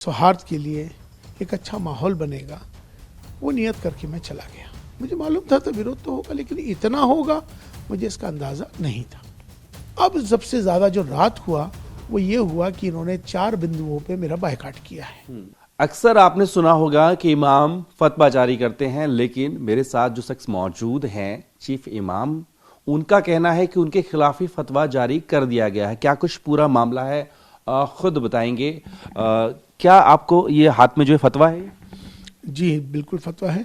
सौहार्द के लिए एक अच्छा माहौल बनेगा, वो नियत करके मैं चला गया। मुझे मालूम था तो विरोध तो होगा, लेकिन इतना होगा मुझे इसका अंदाज़ा नहीं था। अब सबसे ज़्यादा जो रात हुआ वो ये हुआ कि इन्होंने 4 बिंदुओं पे मेरा बायकाट किया है। अक्सर आपने सुना होगा कि इमाम फतवा जारी करते हैं, लेकिन मेरे साथ जो शख्स मौजूद हैं चीफ इमाम, उनका कहना है कि उनके खिलाफ ही फतवा जारी कर दिया गया है। क्या कुछ पूरा मामला है, खुद बताएंगे। क्या आपको ये हाथ में जो है फतवा है? जी बिल्कुल फतवा है।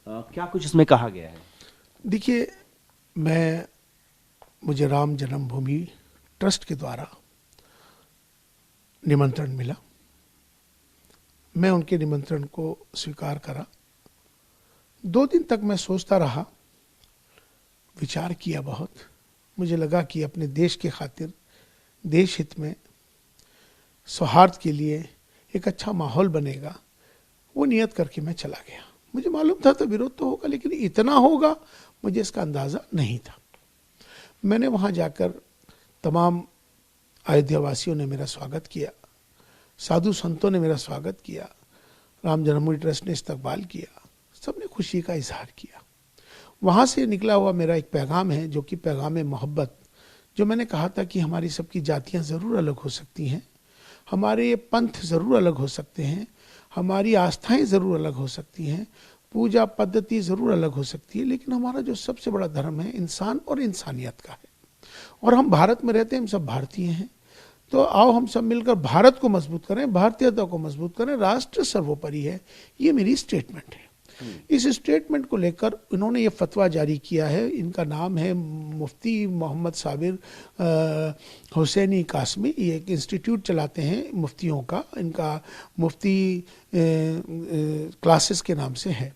क्या कुछ इसमें कहा गया है? देखिए, मुझे राम जन्मभूमि ट्रस्ट के द्वारा निमंत्रण मिला। मैं उनके निमंत्रण को स्वीकार करा। 2 दिन तक मैं सोचता रहा, विचार किया बहुत। मुझे लगा कि अपने देश के खातिर, देश हित में, सौहार्द के लिए एक अच्छा माहौल बनेगा, वो नियत करके मैं चला गया। मुझे मालूम था तो विरोध तो होगा, लेकिन इतना होगा मुझे इसका अंदाज़ा नहीं था। मैंने वहाँ जाकर तमाम अयोध्या वासियों ने मेरा स्वागत किया, साधु संतों ने मेरा स्वागत किया, राम जन्मभूमि ट्रस्ट ने इस्तकबाल किया, सबने खुशी का इजहार किया। वहाँ से निकला हुआ मेरा एक पैगाम है, जो कि पैगाम मोहब्बत। जो मैंने कहा था कि हमारी सबकी जातियाँ ज़रूर अलग हो सकती हैं, हमारे पंथ ज़रूर अलग हो सकते हैं, हमारी आस्थाएं ज़रूर अलग हो सकती हैं, पूजा पद्धति ज़रूर अलग हो सकती है, लेकिन हमारा जो सबसे बड़ा धर्म है इंसान और इंसानियत का है। और हम भारत में रहते हैं, हम सब भारतीय हैं। तो आओ हम सब मिलकर भारत को मजबूत करें, भारतीयता को मजबूत करें, राष्ट्र सर्वोपरि है। ये मेरी स्टेटमेंट है। इस स्टेटमेंट को लेकर इन्होंने ये फतवा जारी किया है। इनका नाम है मुफ्ती मोहम्मद साबिर हुसैनी कासमी। ये एक इंस्टीट्यूट चलाते हैं मुफ्तियों का, इनका मुफ्ती क्लासेस के नाम से है।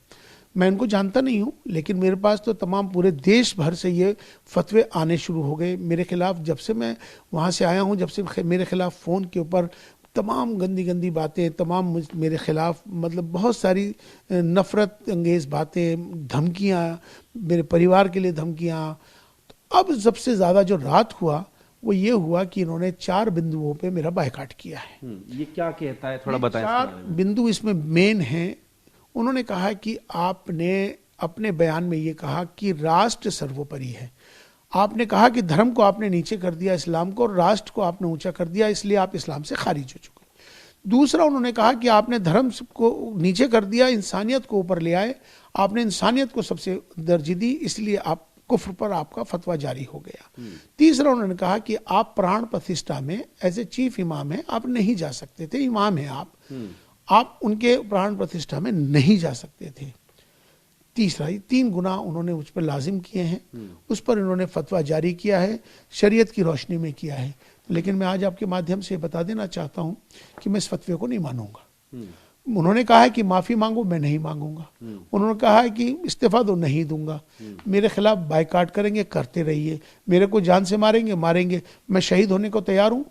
मैं इनको जानता नहीं हूँ, लेकिन मेरे पास तो तमाम पूरे देश भर से ये फतवे आने शुरू हो गए मेरे खिलाफ। जब से मैं वहाँ से आया हूँ, जब से मेरे खिलाफ फ़ोन के ऊपर तमाम गंदी गंदी बातें, तमाम मेरे खिलाफ, मतलब बहुत सारी नफ़रत अंगेज़ बातें, धमकियाँ, मेरे परिवार के लिए धमकियाँ। तो अब सबसे ज़्यादा जो रात हुआ वो ये हुआ कि इन्होंने 4 बिंदुओं पे मेरा बायकाट किया है। ये क्या कहता है, थोड़ा बताएं। 4 बिंदु इसमें मेन हैं। उन्होंने कहा कि आपने अपने बयान में ये कहा कि राष्ट्र सर्वोपरि है। आपने कहा कि धर्म को आपने नीचे कर दिया, इस्लाम को, और राष्ट्र को आपने ऊंचा कर दिया, इसलिए आप इस्लाम से खारिज हो चुके। दूसरा, उन्होंने कहा कि आपने धर्म को नीचे कर दिया, इंसानियत को ऊपर ले आए, आपने इंसानियत को सबसे दर्जी दी, इसलिए आप कुफ्र पर आपका फतवा जारी हो गया। तीसरा, उन्होंने कहा कि आप प्राण प्रतिष्ठा में एज ए चीफ इमाम है, आप नहीं जा सकते थे। इमाम है आप उनके प्राण प्रतिष्ठा में नहीं जा सकते थे। तीसरा, 3 गुना उन्होंने उस पर लाजिम किए हैं, उस पर इन्होंने फतवा जारी किया है, शरीयत की रोशनी में किया है। लेकिन मैं आज आपके माध्यम से बता देना चाहता हूं कि मैं इस फतवे को नहीं मानूंगा। उन्होंने कहा है कि माफ़ी मांगो, मैं नहीं मांगूंगा। उन्होंने कहा है कि इस्तीफा दो, नहीं दूंगा। मेरे खिलाफ बायकाट करेंगे, करते रहिए। मेरे को जान से मारेंगे, मारेंगे। मैं शहीद होने को तैयार हूँ।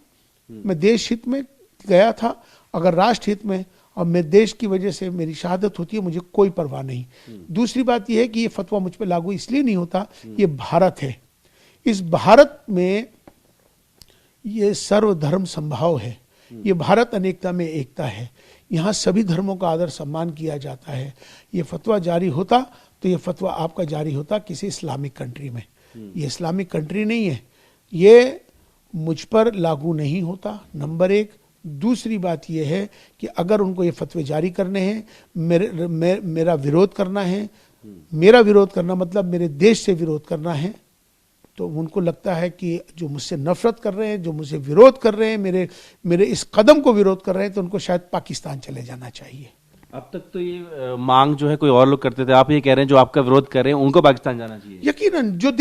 मैं देश हित में गया था, अगर राष्ट्र हित में और मैं देश की वजह से मेरी शहादत होती है, मुझे कोई परवाह नहीं। दूसरी बात यह है कि ये फतवा मुझ पर लागू इसलिए नहीं होता, ये भारत है। इस भारत में ये सर्वधर्म संभाव है। ये भारत अनेकता में एकता है। यहाँ सभी धर्मों का आदर सम्मान किया जाता है। ये फतवा जारी होता तो ये फतवा आपका जारी होता किसी इस्लामिक कंट्री में। ये इस्लामिक कंट्री नहीं है, ये मुझ पर लागू नहीं होता, नंबर 1। दूसरी बात यह है कि अगर उनको ये फतवे जारी करने हैं, मेरा विरोध करना है, मेरा विरोध करना मतलब मेरे देश से विरोध करना है, तो उनको लगता है कि जो मुझसे नफरत कर रहे हैं, जो मुझसे विरोध कर रहे हैं, मेरे इस कदम को विरोध कर रहे हैं, तो उनको शायद पाकिस्तान चले जाना चाहिए। अब तक तो ये मांग जो है कोई और लोग करते थे, आप ये कह रहे हैं जो आपका विरोध कर रहे हैं उनको पाकिस्तान जाना चाहिए? यकीनन जो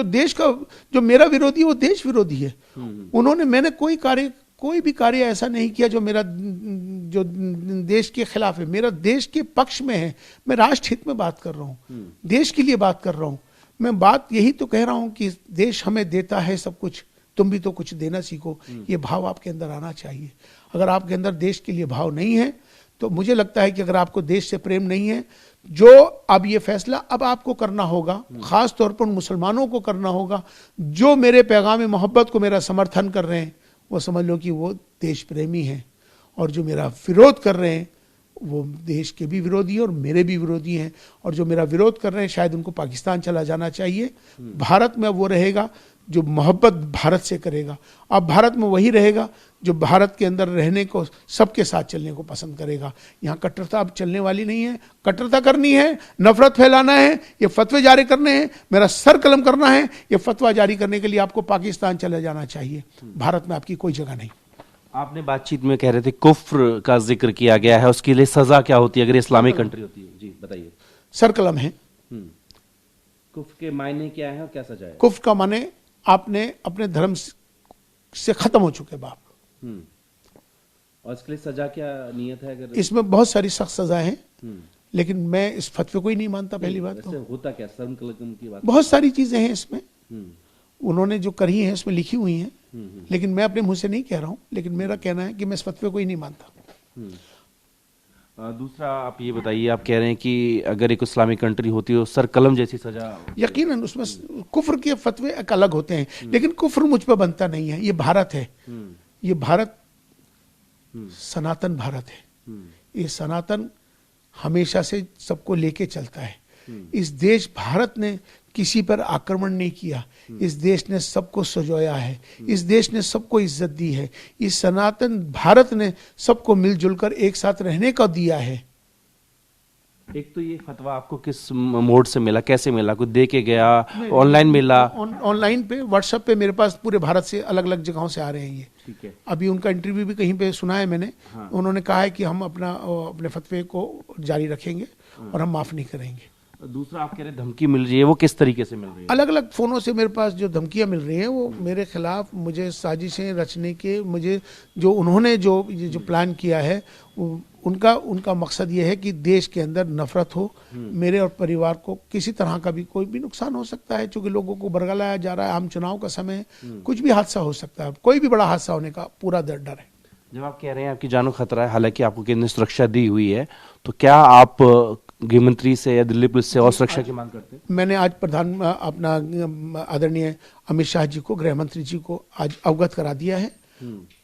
देश का, जो मेरा विरोधी है वो देश विरोधी है। मैंने कोई भी कार्य ऐसा नहीं किया जो देश के खिलाफ है। मेरा देश के पक्ष में है। मैं राष्ट्र हित में बात कर रहा हूँ, देश के लिए बात कर रहा हूँ। मैं बात यही तो कह रहा हूँ कि देश हमें देता है सब कुछ, तुम भी तो कुछ देना सीखो। ये भाव आपके अंदर आना चाहिए। अगर आपके अंदर देश के लिए भाव नहीं है, तो मुझे लगता है कि अगर आपको देश से प्रेम नहीं है, जो अब ये फैसला अब आपको करना होगा, खास तौर पर मुसलमानों को करना होगा, जो मेरे पैगाम मोहब्बत को मेरा समर्थन कर रहे हैं, वो समझ लो कि वो देश प्रेमी हैं। और जो मेरा विरोध कर रहे हैं वो देश के भी विरोधी हैं और मेरे भी विरोधी हैं, और जो मेरा विरोध कर रहे हैं शायद उनको पाकिस्तान चला जाना चाहिए। भारत में वो रहेगा जो मोहब्बत भारत से करेगा। अब भारत में वही रहेगा जो भारत के अंदर रहने को, सबके साथ चलने को पसंद करेगा। यहाँ कट्टरता अब चलने वाली नहीं है। कट्टरता करनी है, नफरत फैलाना है, ये फतवे जारी करने हैं, मेरा सर कलम करना है, ये फतवा जारी करने के लिए आपको पाकिस्तान चले जाना चाहिए। भारत में आपकी कोई जगह नहीं। आपने बातचीत में कह रहे थे कुफ्र का जिक्र किया गया है, उसके लिए सजा क्या होती है अगर इस्लामिक कंट्री होती है? जी बताइए। सर कलम है। कुफ्र के मायने क्या है और क्या सजा है? कुफ्र का माने आपने अपने धर्म से खत्म हो चुके बाप। और इसके लिए सजा क्या नियत है? अगर इसमें बहुत सारी सख्त सजाएं हैं, लेकिन मैं इस फतवे को ही नहीं मानता। पहली बात तो होता क्या, शर्म कलम की बात? बहुत सारी चीजें हैं इसमें, उन्होंने जो करी हैं इसमें लिखी हुई हैं, लेकिन मैं अपने मुंह से नहीं कह रहा हूं, लेकिन मेरा कहना है कि मैं इस फतवे को ही नहीं मानता। दूसरा आप ये बताइए, आप कह रहे हैं कि अगर एक इस्लामिक कंट्री होती हो सर कलम जैसी सजा? यकीनन उसमें कुफ्र के फतवे एक अलग होते हैं, लेकिन कुफ्र मुझ पर बनता नहीं है। ये भारत है, ये भारत सनातन भारत है। ये सनातन हमेशा से सबको लेके चलता है। इस देश भारत ने किसी पर आक्रमण नहीं किया। इस देश ने सबको सजोया है, इस देश ने सबको इज्जत दी है। इस सनातन भारत ने सबको मिलजुल कर एक साथ रहने का दिया है। एक तो ये फतवा आपको किस मोड से मिला, कैसे मिला? कुछ दे के गया, ऑनलाइन मिला? ऑनलाइन पे, व्हाट्सएप पे मेरे पास पूरे भारत से अलग अलग जगहों से आ रहे हैं ये। ठीक है। अभी उनका इंटरव्यू भी कहीं पे सुना है मैंने। हाँ। उन्होंने कहा है कि हम अपने फतवे को जारी रखेंगे और हम माफ नहीं करेंगे। दूसरा आप कह रहे धमकी मिल रही है, वो किस तरीके से मिल रही है? अलग अलग फोनों से मेरे पास जो धमकियां मिल रही हैं वो मेरे खिलाफ, मुझे साजिशें रचने के, मुझे जो उन्होंने जो प्लान किया है उनका मकसद ये है कि देश के अंदर नफरत हो, मेरे और परिवार को किसी तरह का भी कोई भी नुकसान हो सकता है, क्योंकि लोगों को बरगलाया जा रहा है। आम चुनाव का समय है, कुछ भी हादसा हो सकता है, कोई भी बड़ा हादसा होने का पूरा डर है। जब आप कह रहे हैं आपकी जानो खतरा है, हालांकि आपको केंद्र सुरक्षा दी हुई है, तो क्या आप गृह मंत्री से या दिल्ली पुलिस से और सुरक्षा की मांग करते हैं? मैंने आज अपना आदरणीय अमित शाह जी को, गृह मंत्री जी को आज अवगत करा दिया है।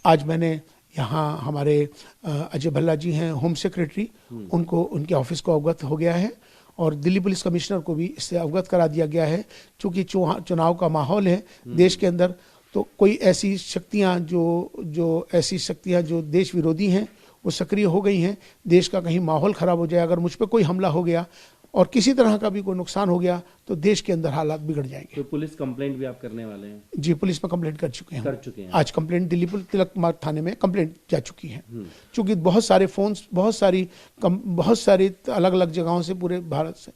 आज मैंने यहाँ हमारे अजय भल्ला जी हैं होम सेक्रेटरी, उनको, उनके ऑफिस को अवगत हो गया है, और दिल्ली पुलिस कमिश्नर को भी इससे अवगत करा दिया गया है। चूंकि चुनाव का माहौल है देश के अंदर, तो कोई ऐसी शक्तियां जो देश विरोधी हैं वो सक्रिय हो गई हैं। देश का कहीं माहौल खराब हो जाए, अगर मुझ पर कोई हमला हो गया और किसी तरह का भी कोई नुकसान हो गया तो देश के अंदर हालात बिगड़ जाएंगे। तो पुलिस कंप्लेंट भी आप करने वाले हैं? जी, पुलिस में कंप्लेंट कर चुके हैं। आज कंप्लेंट दिल्ली तिलक मार्ग थाने में कंप्लेंट जा चुकी है। चूंकि बहुत सारे फोन्स, बहुत सारी अलग अलग जगहों से पूरे भारत से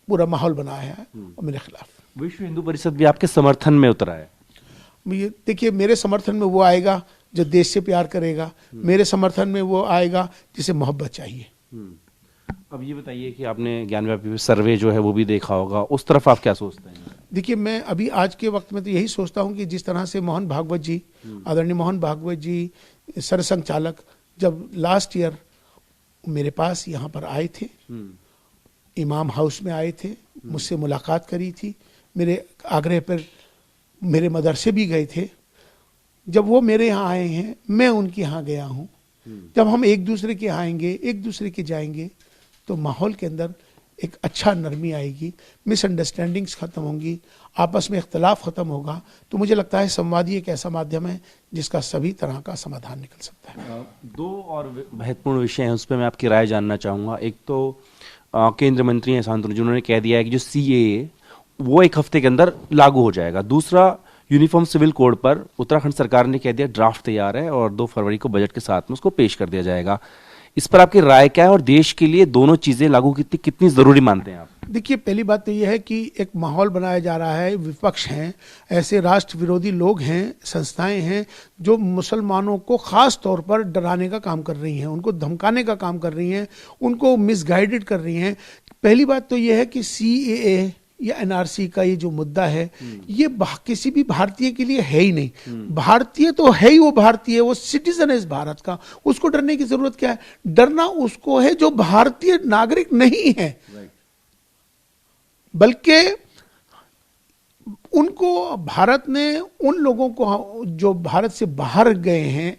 पूरा माहौल बनाया है मेरे खिलाफ। विश्व हिंदू परिषद भी आपके समर्थन में उतरा है? देखिए, मेरे समर्थन में वो आएगा जो देश से प्यार करेगा, मेरे समर्थन में वो आएगा जिसे मोहब्बत चाहिए। अब ये बताइए कि आपने ज्ञानव्यापी सर्वे जो है वो भी देखा होगा, उस तरफ आप क्या सोचते हैं? देखिए, मैं अभी आज के वक्त में तो यही सोचता हूं कि जिस तरह से मोहन भागवत जी, आदरणीय मोहन भागवत जी सरसंघचालक, जब लास्ट ईयर मेरे पास यहाँ पर आए थे, इमाम हाउस में आए थे, मुझसे मुलाकात करी थी, मेरे आग्रह पर मेरे मदरसे भी गए थे। जब वो मेरे यहाँ आए हैं, मैं उनके यहाँ गया हूँ। जब हम एक दूसरे के आएंगे, एक दूसरे के जाएंगे, तो माहौल के अंदर एक अच्छा नरमी आएगी, मिसअंडरस्टैंडिंग्स खत्म होंगी, आपस में इख्तलाफ खत्म होगा। तो मुझे लगता है संवाद ही एक ऐसा माध्यम है जिसका सभी तरह का समाधान निकल सकता है। दो और महत्वपूर्ण विषय हैं, उस पर मैं आपकी राय जानना चाहूँगा। एक तो केंद्रीय मंत्री हैं शांतनु, जिन्होंने कह दिया है कि जो CAA वो एक हफ्ते के अंदर लागू हो जाएगा। दूसरा, यूनिफॉर्म सिविल कोड पर उत्तराखंड सरकार ने कह दिया ड्राफ्ट तैयार है और 2 फरवरी को बजट के साथ में उसको पेश कर दिया जाएगा। इस पर आपकी राय क्या है, और देश के लिए दोनों चीजें लागू कितनी जरूरी मानते हैं आप? देखिए, पहली बात तो यह है कि एक माहौल बनाया जा रहा है, विपक्ष हैं, ऐसे राष्ट्र विरोधी लोग हैं, संस्थाएं हैं जो मुसलमानों को खास तौर पर डराने का काम कर रही हैं, उनको धमकाने का काम कर रही हैं, उनको मिसगाइडेड कर रही हैं। पहली बात तो यह है कि CAA या NRC का ये जो मुद्दा है, ये किसी भी भारतीय के लिए है ही नहीं। भारतीय तो है ही, वो भारतीय है, वो सिटीजन है इस भारत का, उसको डरने की जरूरत क्या है? डरना उसको है जो भारतीय नागरिक नहीं है। बल्कि उनको भारत ने, उन लोगों को जो भारत से बाहर गए हैं,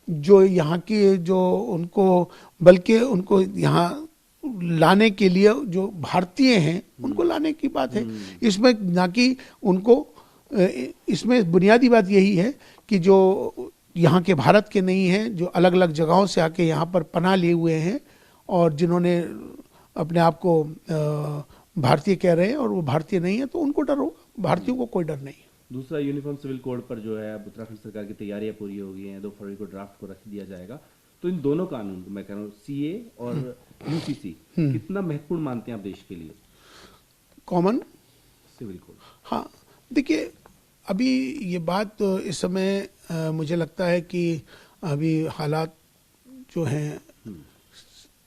जो यहाँ की जो उनको, बल्कि उनको यहाँ लाने के लिए जो भारतीय हैं उनको लाने की बात है इसमें, ना कि उनको, इसमें बुनियादी बात यही है कि जो यहाँ के भारत के नहीं हैं, जो अलग अलग जगहों से आके यहाँ पर पनाह लिए हुए हैं और जिन्होंने अपने आप को भारतीय कह रहे हैं और वो भारतीय नहीं है, तो उनको डर होगा, भारतीयों को कोई डर नहीं। दूसरा, यूनिफॉर्म सिविल कोड पर जो है अब उत्तराखंड सरकार की तैयारियां पूरी हो गई हैं, 2 फरवरी को ड्राफ्ट को रख दिया जाएगा। तो इन दोनों कानून को मैं कह रहा हूँ, सीए और यूसीसी, कितना महत्वपूर्ण मानते हैं आप देश के लिए? कॉमन सिविल कोड, हाँ, देखिए अभी ये बात इस समय मुझे लगता है कि अभी हालात जो हैं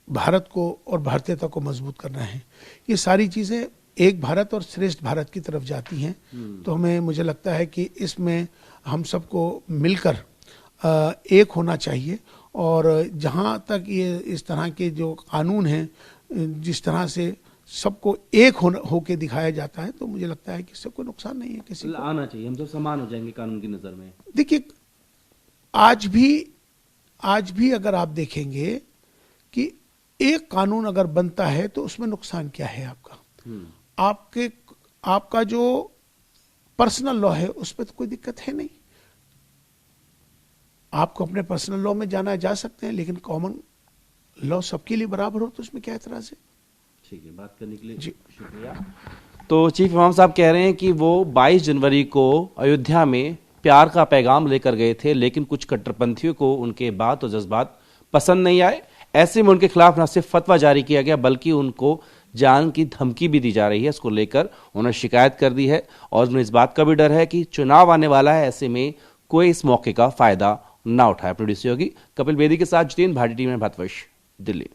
भारत को और भारतीयता को मजबूत करना है, ये सारी चीज़ें एक भारत और श्रेष्ठ भारत की तरफ जाती हैं। तो मुझे लगता है कि इसमें हम सबको मिलकर एक होना चाहिए, और जहाँ तक ये इस तरह के जो कानून हैं, जिस तरह से सबको एक होके दिखाया जाता है, तो मुझे लगता है कि इससे कोई नुकसान नहीं है किसी को। आना चाहिए, हम सब समान हो जाएंगे कानून की नज़र में। देखिए आज भी अगर आप देखेंगे कि एक कानून अगर बनता है तो उसमें नुकसान क्या है आपका? आपका जो पर्सनल लॉ है उस पर तो कोई दिक्कत है नहीं, आपको अपने पर्सनल लॉ में जा सकते हैं, लेकिन कॉमन लॉ सबके लिए बराबर हो तो उसमें क्या एतराज है? ठीक है, बात करने के लिए जी शुक्रिया। तो चीफ इमाम साहब कह रहे हैं कि वो 22 जनवरी को अयोध्या में प्यार का पैगाम लेकर गए थे, लेकिन कुछ कट्टरपंथियों को उनके बात और जज्बात पसंद नहीं आए। ऐसे में उनके खिलाफ न सिर्फ फतवा जारी किया गया, बल्कि उनको जान की धमकी भी दी जा रही है। इसको लेकर उन्होंने शिकायत कर दी है और उन्हें इस बात का भी डर है कि चुनाव आने वाला है, ऐसे में कोई इस मौके का फायदा ना उठाए। प्रोड्यूसर योगी कपिल बेदी के साथ जितेंद्र भाटी, टीम में भारतवर्ष, दिल्ली।